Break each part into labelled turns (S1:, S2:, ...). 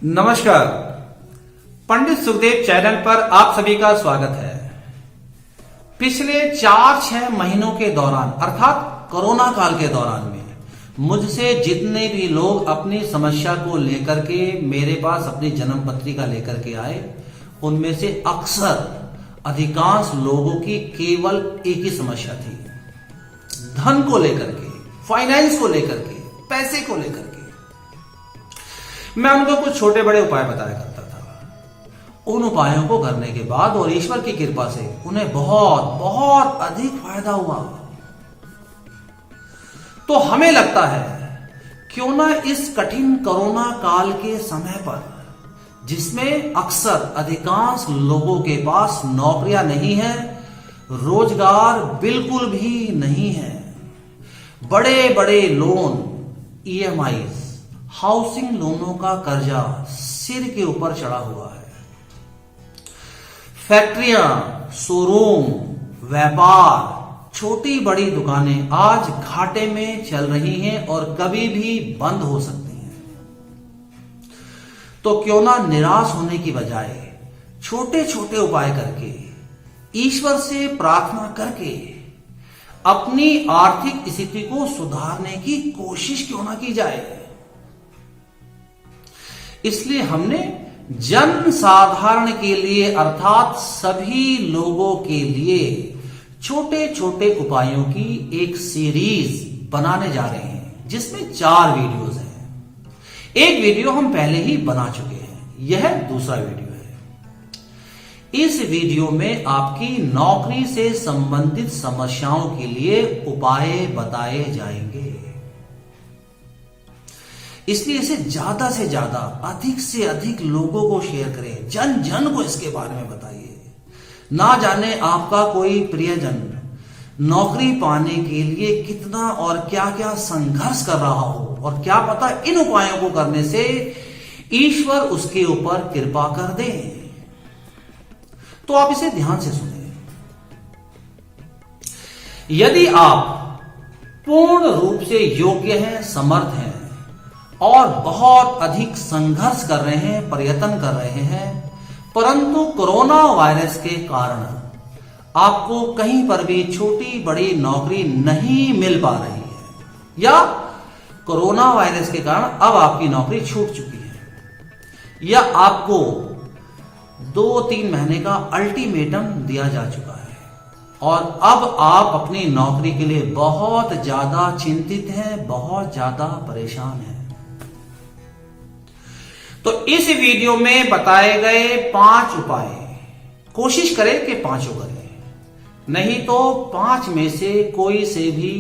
S1: नमस्कार, पंडित सुखदेव चैनल पर आप सभी का स्वागत है। पिछले 4-6 महीनों के दौरान अर्थात कोरोना काल के दौरान में मुझसे जितने भी लोग अपनी समस्या को लेकर के मेरे पास अपनी जन्म पत्रिका लेकर के आए, उनमें से अक्सर अधिकांश लोगों की केवल एक ही समस्या थी, धन को लेकर के, फाइनेंस को लेकर के, पैसे को लेकर के। मैं उनको कुछ छोटे बड़े उपाय बताया करता था। उन उपायों को करने के बाद और ईश्वर की कृपा से उन्हें बहुत बहुत अधिक फायदा हुआ। तो हमें लगता है क्यों ना इस कठिन कोरोना काल के समय पर, जिसमें अक्सर अधिकांश लोगों के पास नौकरियां नहीं है, रोजगार बिल्कुल भी नहीं है, बड़े बड़े लोन, ईएमआई, हाउसिंग लोनों का कर्जा सिर के ऊपर चढ़ा हुआ है, फैक्ट्रियां, शोरूम, व्यापार, छोटी बड़ी दुकानें आज घाटे में चल रही हैं और कभी भी बंद हो सकती हैं। तो क्यों ना निराश होने की बजाय छोटे छोटे उपाय करके, ईश्वर से प्रार्थना करके अपनी आर्थिक स्थिति को सुधारने की कोशिश क्यों ना की जाए। इसलिए हमने जन साधारण के लिए अर्थात सभी लोगों के लिए छोटे छोटे उपायों की एक सीरीज बनाने जा रहे हैं, जिसमें 4 वीडियोस हैं। एक वीडियो हम पहले ही बना चुके हैं, यह दूसरा वीडियो है। इस वीडियो में आपकी नौकरी से संबंधित समस्याओं के लिए उपाय बताए जाएंगे। इसलिए इसे ज्यादा से ज्यादा, अधिक से अधिक लोगों को शेयर करें, जन जन को इसके बारे में बताइए। ना जाने आपका कोई प्रियजन नौकरी पाने के लिए कितना और क्या क्या संघर्ष कर रहा हो, और क्या पता इन उपायों को करने से ईश्वर उसके ऊपर कृपा कर दे। तो आप इसे ध्यान से सुने। यदि आप पूर्ण रूप से योग्य हैं, समर्थ हैं और बहुत अधिक संघर्ष कर रहे हैं, प्रयत्न कर रहे हैं, परंतु कोरोना वायरस के कारण आपको कहीं पर भी छोटी बड़ी नौकरी नहीं मिल पा रही है, या कोरोना वायरस के कारण अब आपकी नौकरी छूट चुकी है, या आपको 2-3 महीने का अल्टीमेटम दिया जा चुका है और अब आप अपनी नौकरी के लिए बहुत ज्यादा चिंतित हैं, बहुत ज्यादा परेशान हैं, तो इस वीडियो में बताए गए 5 उपाय कोशिश करें कि 5 करें, नहीं तो 5 में से कोई से भी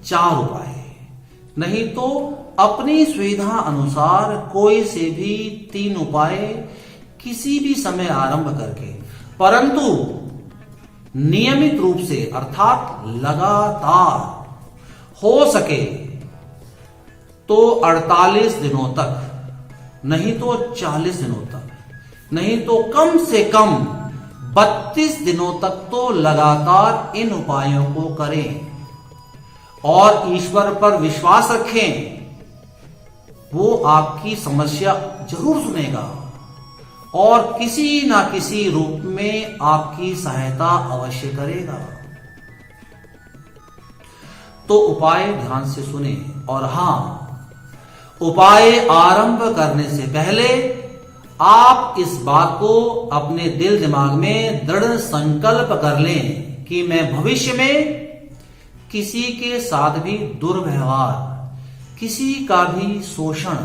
S1: 4 उपाय, नहीं तो अपनी सुविधा अनुसार कोई से भी 3 उपाय किसी भी समय आरंभ करके, परंतु नियमित रूप से अर्थात लगातार हो सके तो 48 दिनों तक, नहीं तो 40 दिनों तक, नहीं तो कम से कम 32 दिनों तक तो लगातार इन उपायों को करें और ईश्वर पर विश्वास रखें। वो आपकी समस्या जरूर सुनेगा और किसी ना किसी रूप में आपकी सहायता अवश्य करेगा। तो उपाय ध्यान से सुने, और हां, उपाय आरंभ करने से पहले आप इस बात को अपने दिल दिमाग में दृढ़ संकल्प कर लें कि मैं भविष्य में किसी के साथ भी दुर्व्यवहार, किसी का भी शोषण,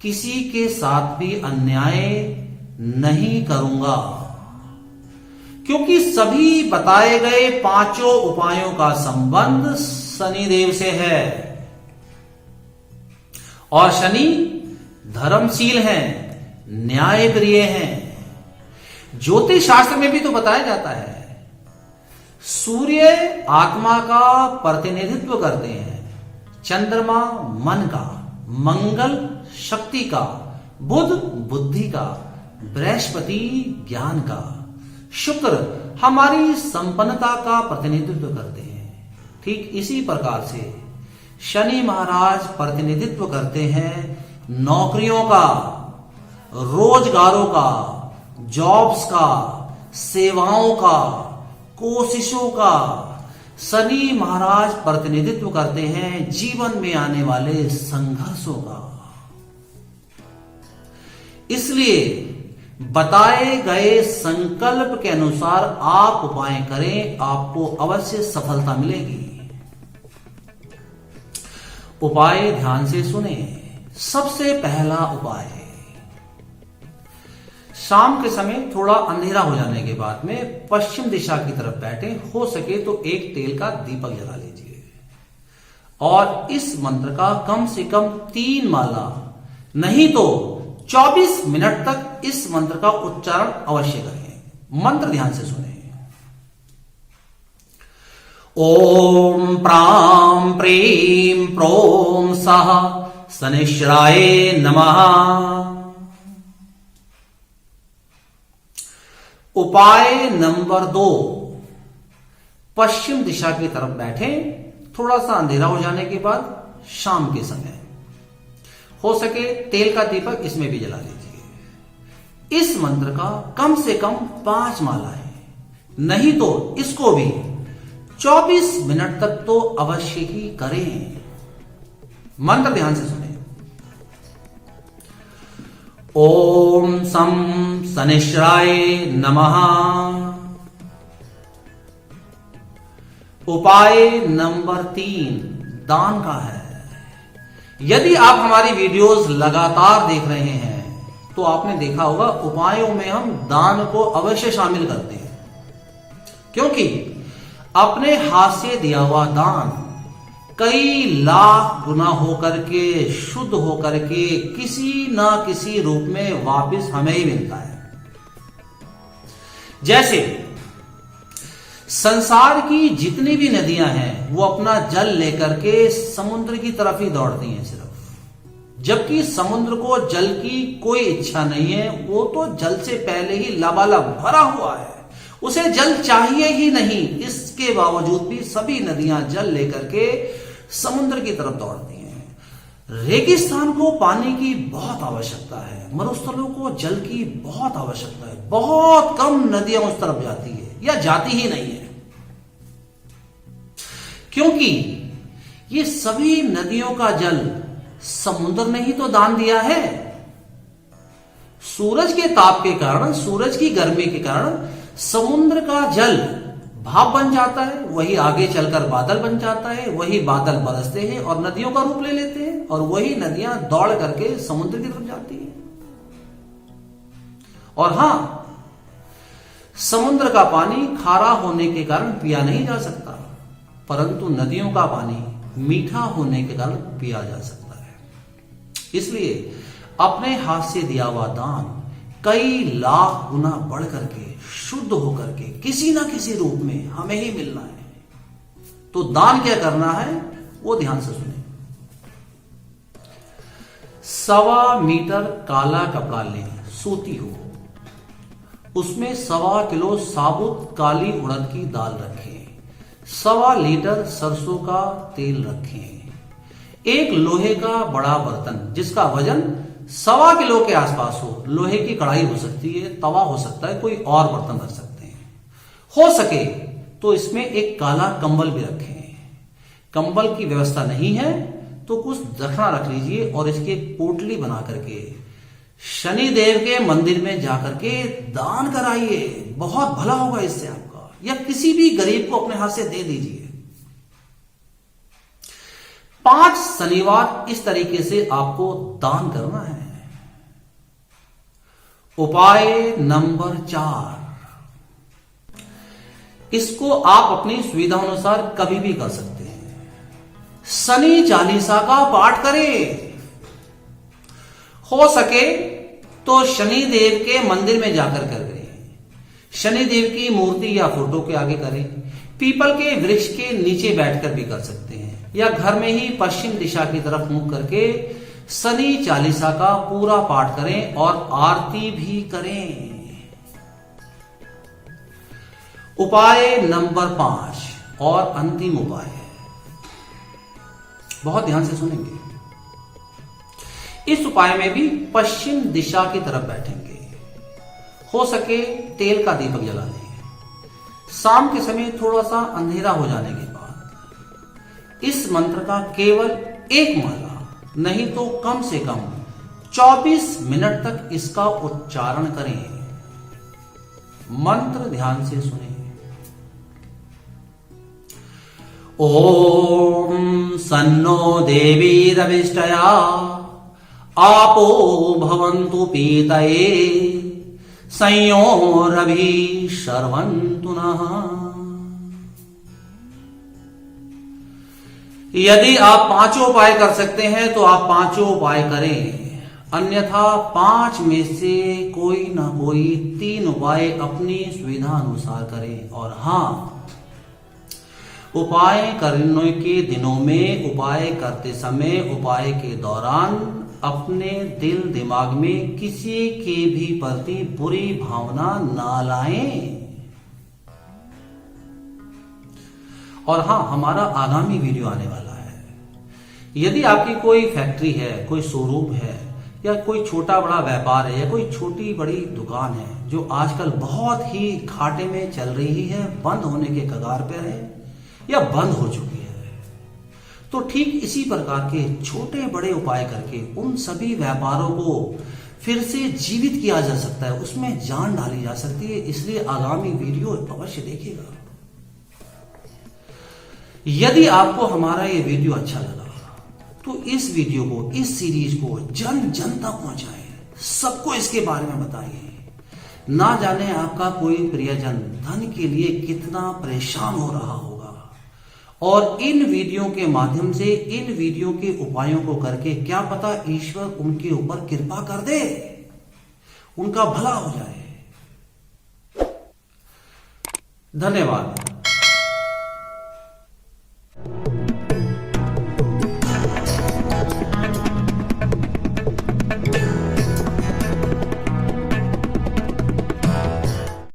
S1: किसी के साथ भी अन्याय नहीं करूंगा, क्योंकि सभी बताए गए 5 उपायों का संबंध शनिदेव से है और शनि धर्मशील हैं, न्याय प्रिय हैं। ज्योतिष शास्त्र में भी तो बताया जाता है, सूर्य आत्मा का प्रतिनिधित्व करते हैं, चंद्रमा मन का, मंगल शक्ति का, बुध बुद्धि का, बृहस्पति ज्ञान का, शुक्र हमारी संपन्नता का प्रतिनिधित्व करते हैं। ठीक इसी प्रकार से शनि महाराज प्रतिनिधित्व करते हैं नौकरियों का, रोजगारों का, जॉब्स का, सेवाओं का, कोशिशों का शनि महाराज प्रतिनिधित्व करते हैं जीवन में आने वाले संघर्षों का। इसलिए बताए गए संकल्प के अनुसार आप उपाय करें, आपको अवश्य सफलता मिलेगी। उपाय ध्यान से सुने। सबसे पहला उपाय, शाम के समय थोड़ा अंधेरा हो जाने के बाद में पश्चिम दिशा की तरफ बैठे, हो सके तो एक तेल का दीपक जला लीजिए और इस मंत्र का कम से कम 3 माला नहीं तो 24 मिनट तक इस मंत्र का उच्चारण अवश्य करें। मंत्र ध्यान से सुने। ओम प्रां प्रीं प्रों सः शनिश्चराय नमः। उपाय नंबर 2, पश्चिम दिशा की तरफ बैठें, थोड़ा सा अंधेरा हो जाने के बाद शाम के समय हो सके तेल का दीपक इसमें भी जला लीजिए। इस मंत्र का कम से कम 5 मालाएं नहीं तो इसको भी 24 मिनट तक तो अवश्य ही करें। मंत्र ध्यान से सुने। ओम सं शनिश्चराय नमः। उपाय नंबर 3 दान का है। यदि आप हमारी वीडियोस लगातार देख रहे हैं तो आपने देखा होगा उपायों में हम दान को अवश्य शामिल करते हैं, क्योंकि अपने हाथ से दिया हुआ दान कई लाख गुना होकर के, शुद्ध होकर के किसी ना किसी रूप में वापस हमें ही मिलता है। जैसे संसार की जितनी भी नदियां हैं वो अपना जल लेकर के समुद्र की तरफ ही दौड़ती हैं सिर्फ, जबकि समुद्र को जल की कोई इच्छा नहीं है। वो तो जल से पहले ही लबालब भरा हुआ है, उसे जल चाहिए ही नहीं। इसके बावजूद भी सभी नदियां जल लेकर के समुद्र की तरफ दौड़ती हैं। रेगिस्तान को पानी की बहुत आवश्यकता है, मरुस्थलों को जल की बहुत आवश्यकता है। बहुत कम नदियां उस तरफ जाती है या जाती ही नहीं है, क्योंकि ये सभी नदियों का जल समुद्र ने ही तो दान दिया है। सूरज के ताप के कारण, सूरज की गर्मी के कारण समुद्र का जल भाप बन जाता है, वही आगे चलकर बादल बन जाता है, वही बादल बरसते हैं और नदियों का रूप ले लेते हैं, और वही नदियां दौड़ करके समुद्र की तरफ जाती हैं। और हां, समुद्र का पानी खारा होने के कारण पिया नहीं जा सकता, परंतु नदियों का पानी मीठा होने के कारण पिया जा सकता है। इसलिए अपने हाथ से दिया हुआ दान कई लाख गुना बढ़ करके, शुद्ध होकर के किसी ना किसी रूप में हमें ही मिलना है। तो दान क्या करना है वो ध्यान से सुने। 1.25 मीटर काला कपड़ा लें, सूती हो, उसमें 1.25 किलो साबुत काली उड़द की दाल रखें, 1.25 लीटर सरसों का तेल रखें, एक लोहे का बड़ा बर्तन जिसका वजन 1.25 किलो के आसपास हो, लोहे की कढ़ाई हो सकती है, तवा हो सकता है, कोई और बर्तन रख सकते हैं। हो सके तो इसमें एक काला कंबल भी रखें। कंबल की व्यवस्था नहीं है तो कुछ दक्षिणा रख लीजिए और इसकी एक पोटली बना करके शनि देव के मंदिर में जाकर के दान कराइए, बहुत भला होगा इससे आपका। या किसी भी गरीब को अपने हाथ से दे दीजिए। 5 शनिवार इस तरीके से आपको दान करना है। उपाय नंबर 4, इसको आप अपनी सुविधा अनुसार कभी भी कर सकते हैं। शनि चालीसा का पाठ करें। हो सके तो शनि देव के मंदिर में जाकर करें, शनि देव की मूर्ति या फोटो के आगे करें, पीपल के वृक्ष के नीचे बैठकर भी कर सकते हैं, या घर में ही पश्चिम दिशा की तरफ मुंह करके शनि चालीसा का पूरा पाठ करें और आरती भी करें। उपाय नंबर 5 और अंतिम उपाय है, बहुत ध्यान से सुनेंगे। इस उपाय में भी पश्चिम दिशा की तरफ बैठेंगे। हो सके तेल का दीपक जला लें। शाम के समय थोड़ा सा अंधेरा हो जाने के बाद इस मंत्र का केवल एक माला नहीं तो कम से कम 24 मिनट तक इसका उच्चारण करें। मंत्र ध्यान से सुने। ओम सन्नो देवी रविष्टया आपो भवन्तु पीतये संयो रवि शर्वन्तु नः। यदि आप पांचों उपाय कर सकते हैं तो आप पांचों उपाय करें, अन्यथा 5 में से कोई ना कोई 3 उपाय अपनी सुविधा अनुसार करें। और हाँ, उपाय करने के दिनों में, उपाय करते समय, उपाय के दौरान अपने दिल दिमाग में किसी के भी प्रति बुरी भावना ना लाएं। और हाँ, हमारा आगामी वीडियो आने वाला है। यदि आपकी कोई फैक्ट्री है, कोई शोरूम है, या कोई छोटा बड़ा व्यापार है, या कोई छोटी बड़ी दुकान है जो आजकल बहुत ही घाटे में चल रही है, बंद होने के कगार पर है या बंद हो चुकी है, तो ठीक इसी प्रकार के छोटे बड़े उपाय करके उन सभी व्यापारों को फिर से जीवित किया जा सकता है, उसमें जान डाली जा सकती है। इसलिए आगामी वीडियो अवश्य देखिएगा। यदि आपको हमारा ये वीडियो अच्छा लगा तो इस वीडियो को, इस सीरीज को जन जन तक पहुंचाएं, सबको इसके बारे में बताइए। ना जाने आपका कोई प्रियजन धन के लिए कितना परेशान हो रहा होगा, और इन वीडियो के माध्यम से, इन वीडियो के उपायों को करके क्या पता ईश्वर उनके ऊपर कृपा कर दे, उनका भला हो जाए। धन्यवाद।